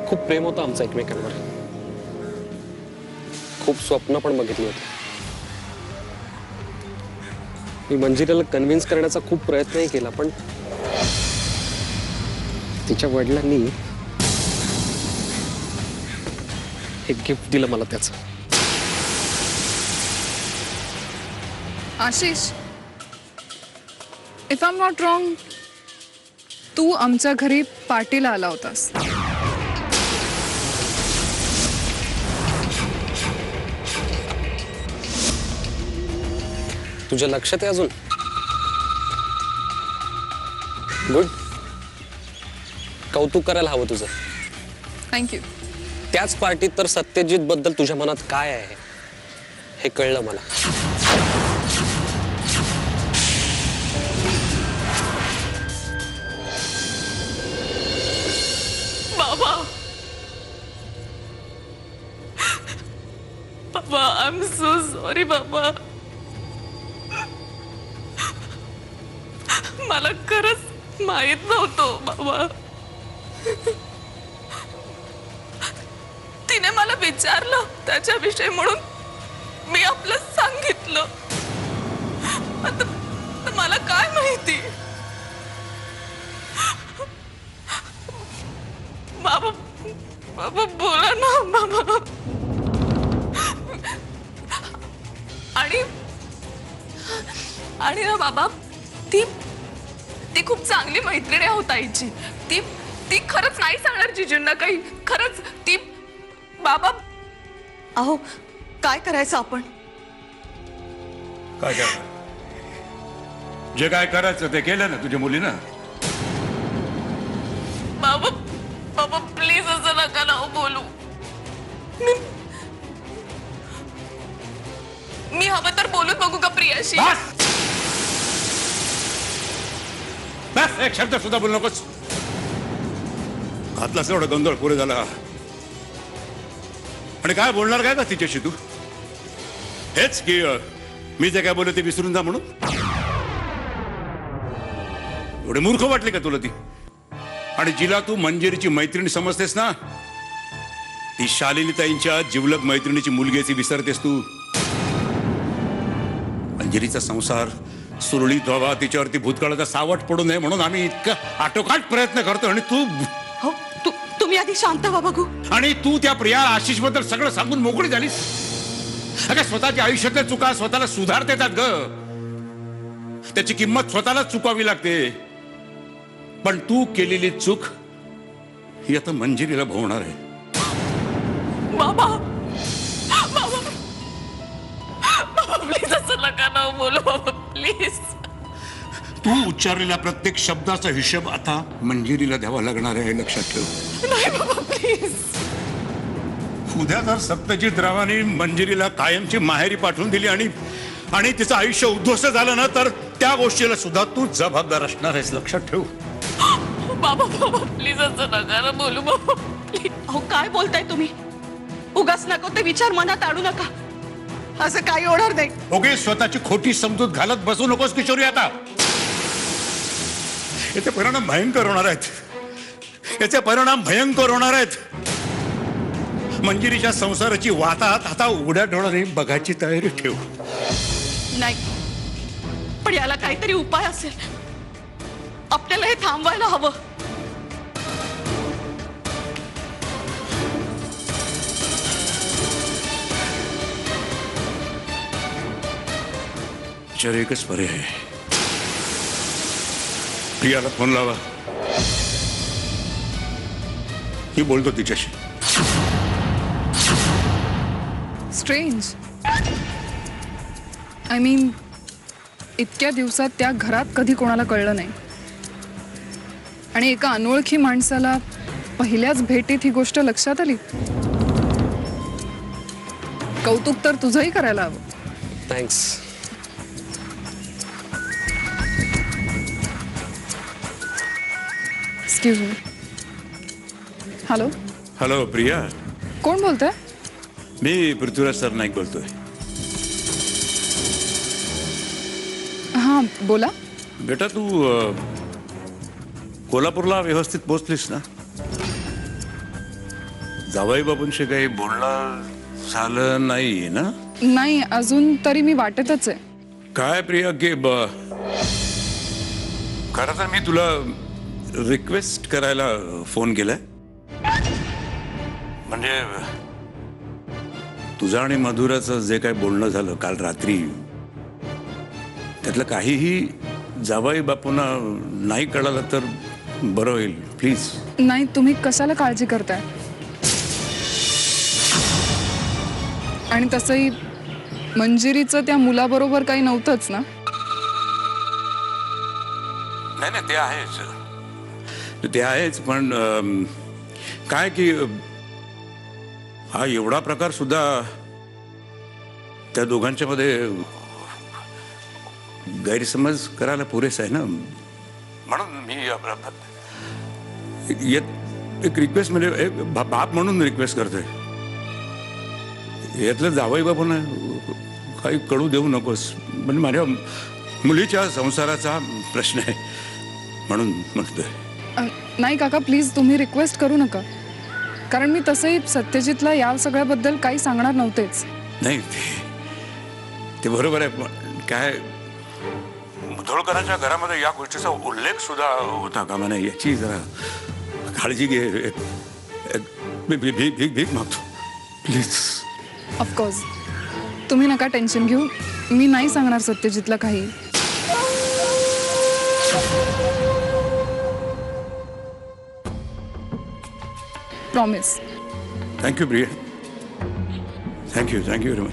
खूप प्रेम होतं आमचं एकमेकांवर. खूप स्वप्न पण बघितली होती. मी मंजिरीला कन्व्हिन्स करण्याचा खूप प्रयत्नही केला, पण तिच्या वडिलांनी एक गिफ्ट दिलं मला त्याचं. Ashish, if I am not wrong, तू आमच्या घरी पार्टीला आला होतास. तुझ्या लक्षात आहे अजून? गुड. कौतुक करायला हवं तुझं. थँक्यू. त्याच पार्टीत तर सत्यजित बद्दल तुझ्या मनात काय आहे हे कळलं मला. बाबा, बाबा, आय एम सो सॉरी बाबा. मला खरंच माहित नव्हतं बाबा. तिने मला विचारलं त्याच्याविषयी म्हणून मी आपलं सांगितलं. आता मला काय माहिती. बाबा, बाबा बोला ना बाबा. आणि ना बाबा, ती खूप चांगली मैत्रीण आहे होता आईची. ती खरंच नाही सांगणार जिजूंना काही. खरंच ती. बाबा, अहो काय करायचं आपण? काय करणार? जे काय करायचं ते केलं ना तुझ्या मुलीनं. बाबा, बाबा प्लीज असं नका ना बोलू. मी हवं तर बोलून बघू का प्रियाशी? बस एक शब्द सुद्धा बोलू नकोस. घातलास एवढा गोंधळ पुरे झाला. आणि काय बोलणार काय का तिच्याशी तू? हेच की मी जे काय बोलले ते विसरून जा म्हणून. एवढे मूर्ख वाटले का तुला ती? आणि जिला तू मंजिरीची मैत्रिणी समजतेस ना, ती शालिनीताईंच्या जिवलग मैत्रिणीची मुलगी ती विसरतेस तू. मंजिरीचा संसार सुरळीत व्हावा, तिच्यावरती भूतकाळाचा सावट पडू नये म्हणून आम्ही इतकं आटोकाट प्रयत्न करतो. आणि तू हो, तुम्ही आधी शांत व्हा बघू. आणि तू त्या प्रिया आशिष बद्दल सगळं सांगून मोकळी झालीस. अगं स्वतःच्या आयुष्यातल्या चुका स्वतःला सुधारता येतात ग. त्याची किंमत स्वतःला चुकावी लागते. पण तू केलेली चूक ही आता मंजिरीला भोवणार आहे. बाबा, बाबा, बाबा प्लीज असं नका ना बोलू बाबा प्लीज. तू उच्चारलेल्या प्रत्येक शब्दाचा हिशोब आता मंजिरीला द्यावा लागणार आहे, लक्षात ठेव. नाही बाबा प्लीज. उद्या जर सत्यजित रावांनी मंजिरीला कायमची माहेरी पाठवून दिली आणि तिचं आयुष्य उद्ध्वस्त झालं ना, तर त्या गोष्टीला सुद्धा तू जबाबदार असणार आहेस, लक्षात ठेव. बाबा, बाबा प्लीज असं नका ना बोलू बाबा प्लीज. अहो काय बोलताय तुम्ही? उगाच नको ते विचार मनात आणू नका. असं काही होणार नाही. ओके, स्वतःची खोटी समजूत घालत बसू नकोस किशोरी. आता याचे परिणाम भयंकर होणार आहेत. याचे परिणाम भयंकर होणार आहेत. मंजिरीच्या संसाराची वातात आता उघड्या डोळ्याने बघायची तयारी ठेव. नाही, पण याला काहीतरी उपाय असेल. आपल्याला हे थांबवायला हवं. चल एकच पर्याय आहे. प्रियाला फोन लावा. मी बोलतो तिच्याशी. स्ट्रेंज. आय मीन, इतक्या दिवसात त्या घरात कधी कोणाला कळलं नाही. आणि एका अनोळखी माणसाला पहिल्याच भेटीत ही गोष्ट लक्षात आली. कौतुक तर तुझंही करायला हवं. Thanks. Excuse me. Hello. Hello Priya. कोण बोलतंय? मी पृथ्वीराज सरनाईक बोलतोय. हां बोला. बेटा तू कोल्हापूरला व्यवस्थित पोहोचलीस ना? जावई बाबूंशी काही बोलणं झालं नाही ना? नाही, अजून तरी मी वाटेतच आहे. काय प्रिया की खरं तर मी तुला रिक्वेस्ट करायला फोन केलाय. म्हणजे तुझं आणि मधुराचं जे काही बोलणं झालं काल रात्री, त्यातलं काहीही जावई बापूंना नाही कळालं तर बरं होईल प्लीज. नाही, तुम्ही कशाला काळजी करताय? आणि तसंही मंजिरीचं त्या मुलाबरोबर काही नव्हतंच ना. नाही नाही, ते आहेच पण काय की हा एवढा प्रकार सुद्धा त्या दोघांच्या मध्ये गैरसमज करायला पुरेसा आहे ना. म्हणून मी एक रिक्वेस्ट म्हणजे एक बाप म्हणून रिक्वेस्ट करतोय. यातलं जावई बापूंना काही कळू देऊ नकोस. म्हणजे माझ्या मुलीच्या संसाराचा प्रश्न आहे म्हणून म्हणतोय. नाही काका, प्लीज तुम्ही रिक्वेस्ट करू नका. कारण मी तसंही सत्यजितला या सगळ्याबद्दल काही सांगणार नव्हतेच. नाही ते बरोबर आहे. काय मुधोळकरांच्या घरामध्ये या गोष्टीचा उल्लेख सुद्धा होता कामा नये याची जरा काळजी घे. भीक मागतो प्लीज. ऑफकोर्स, तुम्ही नका टेन्शन घेऊ. मी नाही सांगणार सत्यजितला काही. Promise. Thank you Priya. Thank you very much.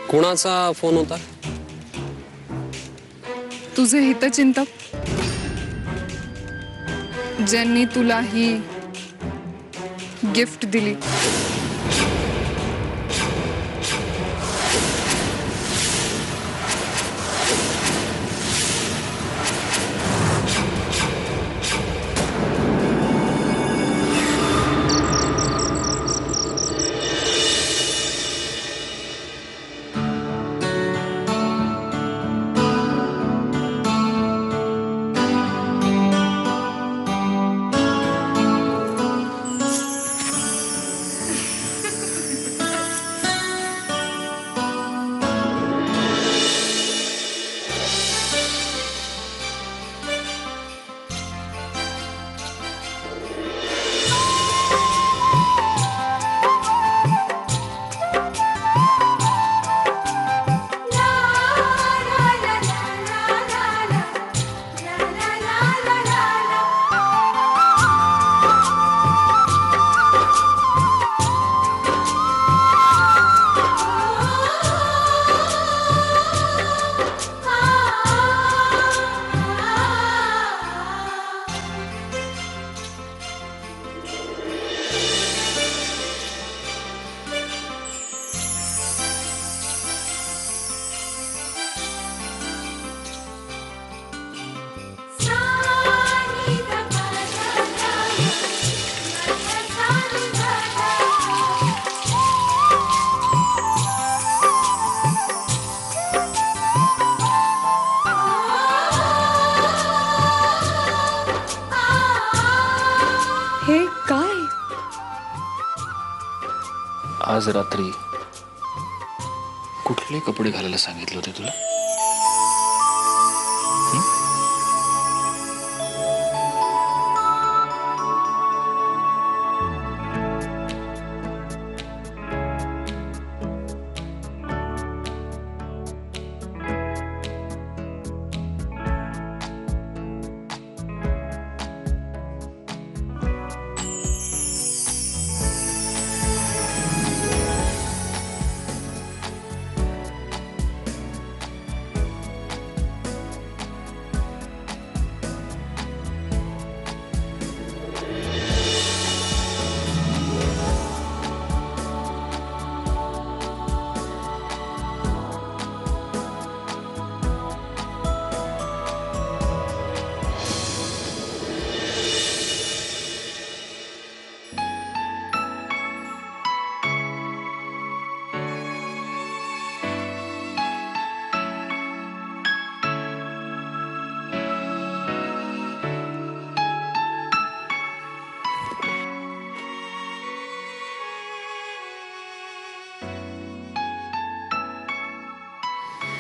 कोणाचा फोन होता? तुझे हितचिंतक, ज्यांनी तुला ही गिफ्ट दिली. हे काय? आज रात्री कुठले कपडे घालायला सांगितले होते तुला?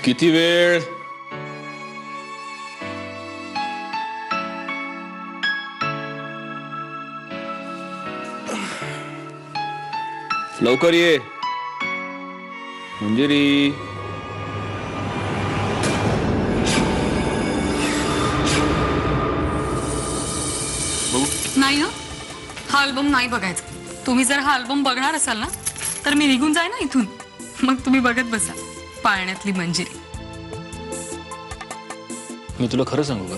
किती वेळ? लवकर ये मंजिरी. नाही हं, हा अल्बम नाही बघायचा. तुम्ही जर हा अल्बम बघणार असाल ना तर मी निघून जाय ना इथून. मग तुम्ही बघत बसा पाळण्यातली मंजिरी. मी तुला खरं सांगू का,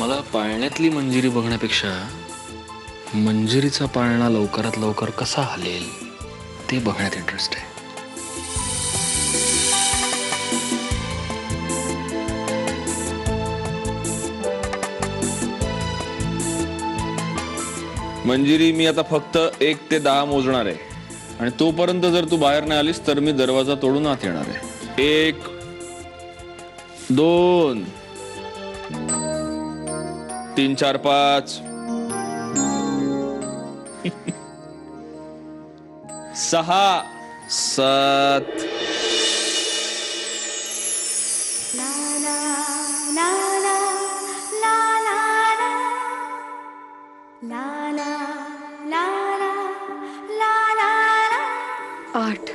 मला पाळण्यातली मंजिरी बघण्यापेक्षा मंजिरीचा पाळणा लवकरात लवकर कसा हलेल ते बघण्यात इंटरेस्ट आहे. मंजिरी, मी आता फक्त 1 ते 10 मोजणार आहे आणि तोपर्यंत जर तू बाहेर नाही आलीस तर मी दरवाजा तोडून आत येणार आहे. 1 2 3 4 5 6 7 8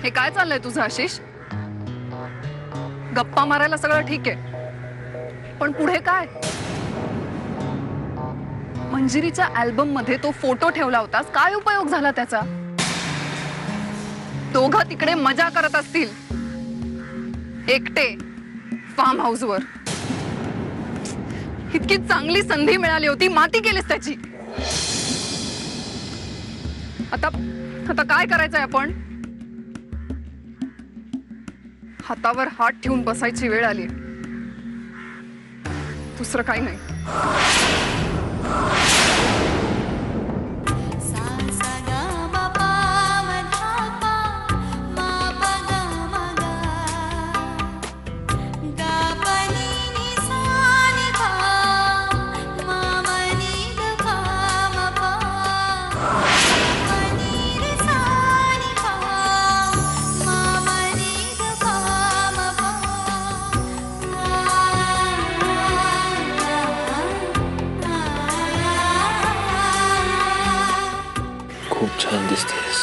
हे काय चाललंय तुझं आशिष? गप्पा मारायला सगळं ठीक आहे, पण पुढे काय? मंजिरीच्या अल्बम मध्ये तो फोटो ठेवला होतास, काय उपयोग झाला त्याचा? दोघं तिकडे मजा करत असतील एकटे फार्म हाऊस वर. इतकी चांगली संधी मिळाली होती, माती केलीस त्याची. आता आता काय करायचंय आपण? हातावर हात ठेवून बसायची वेळ आली. दुसरं काही नाही. सा सा गा मा पा मा धा पा मा पा गा मा गा छान दिसतेस.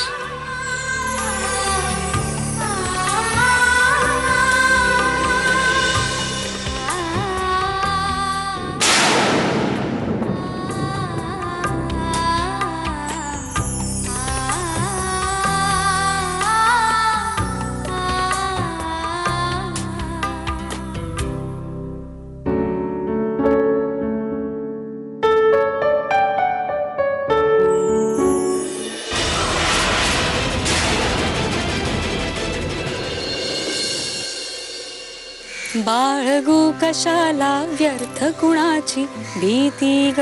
बाळगू कशाला व्यर्थ कुणाची भीती ग,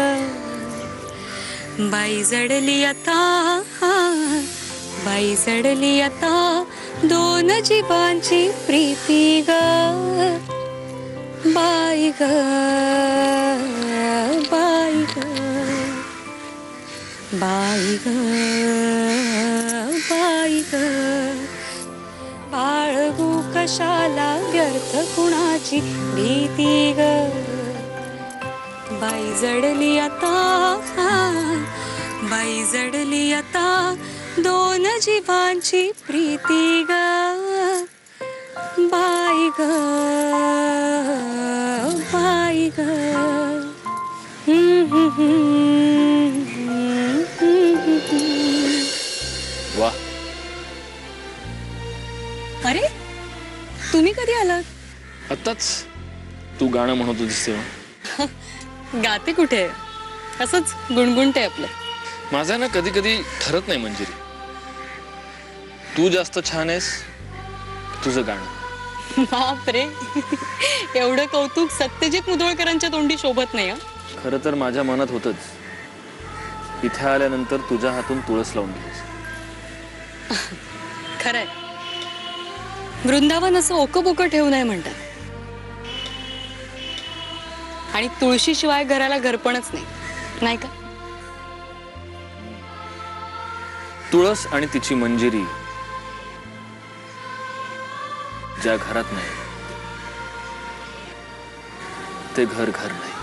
बाई जडली आता, बाई जडली आता, दोन जीवांची प्रीती ग, बाई ग, बाई ग, बाई ग, बाई ग. बाळगू कशाला व्यर्थ कुणाची भीती ग, बाई जडली आता, बाई जडली आता, दोन जीवांची प्रीती ग, बाई ग, बाई ग. वा, अरे तुम्ही कधी आलात? आत्ताच तू गाणं म्हणत दिसते. गाते कुठे, असंच गुणगुणते आपलं. माझं ना कधी कधी ठरत नाही मंजिरी, तू जास्त छान आहेस तुझं गाणं. बापरे, एवढं कौतुक सत्यजित मुधोळकरांच्या तोंडी शोभत नाही. खरं तर माझ्या मनात होतच, इथे आल्यानंतर तुझ्या हातून तुळस लावून घ्यायचं. खरंय, वृंदावन असं ओकबोकं ठेवू नये म्हणतात, आणि तुळशीशिवाय घराला घरपणच नाही, नाही का? तुळस आणि तिची मंजिरी ज्या घरात नाही ते घर घर नाही.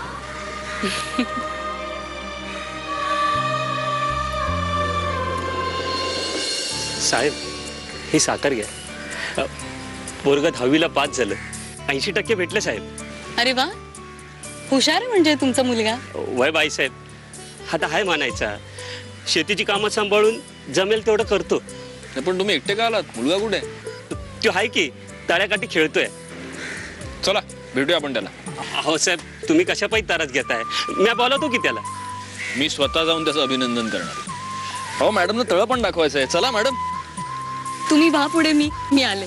साहेब, ही साखर घ्या. पोरग 10वीला पास झालं, 80% भेटले साहेब. अरे वा, हुशार आहे म्हणजे तुमचा मुलगा. वय बाईसाहेब, आता हाय मानायचा, शेतीची कामं सांभाळून जमेल तेवढं करतो. पण तुम्ही एकटे का आलात? मुलगा कुठे आहे? तो हाय की ताऱ्याकाठी खेळतोय. चला भेटूया आपण त्याला. अहो साहेब, तुम्ही कशा पायी तारच घेताय? मी बोलवतो की त्याला. मी स्वतः जाऊन त्याचं अभिनंदन करणार. हो मॅडमनं तळ पण दाखवायचं आहे. चला मॅडम. तुम्ही व्हा पुढे, मी आले.